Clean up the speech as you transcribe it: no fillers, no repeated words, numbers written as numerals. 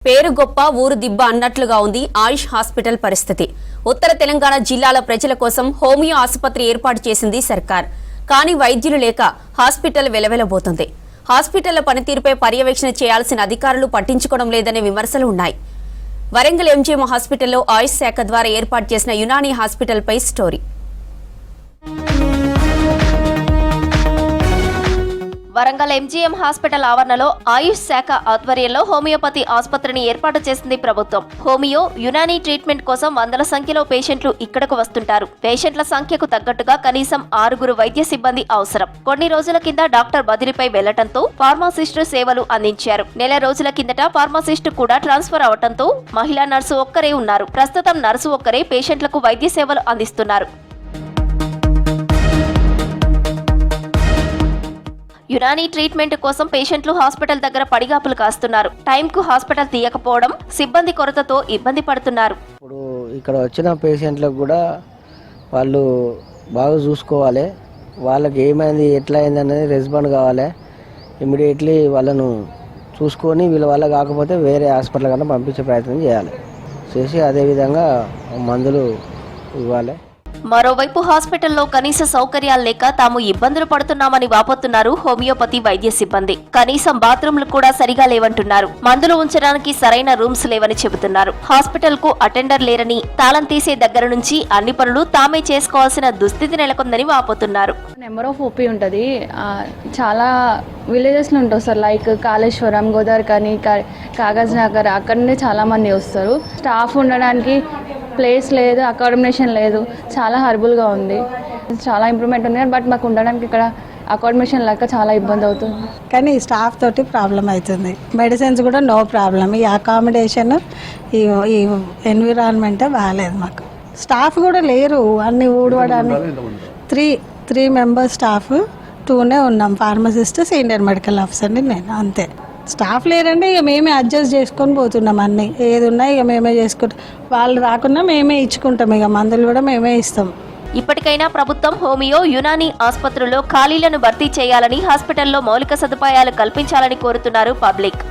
పేరు గొప్ప ఊరు దిబ్బ అన్నట్లుగా ఉంది ఆయుష్ హాస్పిటల్ పరిస్థితి. ఉత్తర తెలంగాణ జిల్లాల ప్రజల కోసం హోమియో ఆసుపత్రి ఏర్పాటు చేసింది సర్కార్. కానీ వైద్యులు లేక హాస్పిటల్ వెలవెలబోతుంది. హాస్పిటల్ పనితీరుపై పర్యవేక్షణ చేయాల్సిన అధికారులు పట్టించుకోవడం లేదనే విమర్శలు ఉన్నాయి. వరంగల్ ఎంజీఎం హాస్పిటల్లో ఆయుష్ శాఖ ద్వారా ఏర్పాటు చేసిన యునానీ హాస్పిటల్పై స్టోరీ. వరంగల్ ఎంజీఎం హాస్పిటల్ ఆవరణలో ఆయుష్ శాఖ ఆధ్వర్యంలో హోమియోపతి ఆసుపత్రిని ఏర్పాటు చేసింది ప్రభుత్వం. హోమియో, యునానీ ట్రీట్మెంట్ కోసం వందల సంఖ్యలో పేషెంట్లు ఇక్కడకు వస్తుంటారు. పేషెంట్ల సంఖ్యకు తగ్గట్టుగా కనీసం 6 వైద్య సిబ్బంది అవసరం. కొన్ని రోజుల కింద డాక్టర్ బదిలీపై వెళ్లటంతో ఫార్మాసిస్టు సేవలు అందించారు. నెల రోజుల కిందట ఫార్మాసిస్టు కూడా ట్రాన్స్ఫర్ అవడంతో మహిళా నర్సు ఒక్కరే ఉన్నారు. ప్రస్తుతం నర్సు ఒక్కరే పేషెంట్లకు వైద్య సేవలు అందిస్తున్నారు. యునానీ ట్రీట్మెంట్ కోసం పేషెంట్లు హాస్పిటల్ దగ్గర పడిగాపులు కాస్తున్నారు. టైంకు హాస్పిటల్ తీయకపోవడం, సిబ్బంది కొరతతో ఇబ్బంది పడుతున్నారు. ఇప్పుడు ఇక్కడ వచ్చిన పేషెంట్లకు కూడా వాళ్ళు బాగా చూసుకోవాలి. వాళ్ళకి ఏమైంది, ఎట్లా అయింది అనేది రెస్పాండ్ కావాలి. ఇమ్మీడియట్లీ వాళ్ళను చూసుకొని వీళ్ళ వల్ల కాకపోతే వేరే హాస్పిటల్ కన్నా పంపించే ప్రయత్నం చేసి అదేవిధంగా మందులు ఇవ్వాలి. మరోవైపు హాస్పిటల్లో కనీస సౌకర్యాలు లేక తాము ఇబ్బందులు పడుతున్నామని వాపోతున్నారు హోమియోపతి వైద్య సిబ్బంది. కనీసం బాత్రూంలు కూడా సరిగా లేవంటున్నారు. మందులు ఉంచడానికి సరైన రూమ్స్ లేవని చెబుతున్నారు. హాస్పిటల్ కు అటెండర్ లేరని, తాళం తీసే దగ్గర నుంచి అన్ని పనులు తామే చేసుకోవాల్సిన దుస్థితి నెలకొందని వాపోతున్నారు. నెంబర్ ఆఫ్ ఓపీ ఉంటుంది. చాలా విలేజెస్లో ఉంటుంది సార్. లైక్ కాళేశ్వరం, గోదావరిఖని, కాగజ్ నగర్, అక్కడ నుండి చాలా మంది వస్తారు. స్టాఫ్ ఉండడానికి ప్లేస్ లేదు, అకామిడేషన్ లేదు. చాలా హారబుల్గా ఉంది. చాలా ఇంప్రూవ్మెంట్ ఉంది, బట్ మాకు ఉండడానికి ఇక్కడ అకామిడేషన్ లేక చాలా ఇబ్బంది అవుతుంది. కానీ స్టాఫ్ తోటి ప్రాబ్లం అవుతుంది. మెడిసిన్స్ కూడా నో ప్రాబ్లం. ఈ అకామిడేషన్, ఈ ఎన్విరాన్మెంటే బాగాలేదు. మాకు స్టాఫ్ కూడా లేరు. అన్ని ఊడవడానికి త్రీ మెంబర్స్ స్టాఫ్, 2 ఉన్నాం. ఫార్మసిస్ట్, సీనియర్ మెడికల్ ఆఫీసర్ని నేను, అంతే. స్టాఫ్ లేరంటే ఇక మేమే అడ్జస్ట్ చేసుకొని పోతున్నాం. అన్నీ ఏది ఉన్నా ఇక మేమే చేసుకుంటాం. వాళ్ళు రాకున్నా మేమే ఇచ్చుకుంటాం. ఇక మందులు కూడా మేమే ఇస్తాం. ఇప్పటికైనా ప్రభుత్వం హోమియో, యునానీ ఆసుపత్రుల్లో ఖాళీలను భర్తీ చేయాలని, హాస్పిటల్లో మౌలిక సదుపాయాలు కల్పించాలని కోరుతున్నారు పబ్లిక్.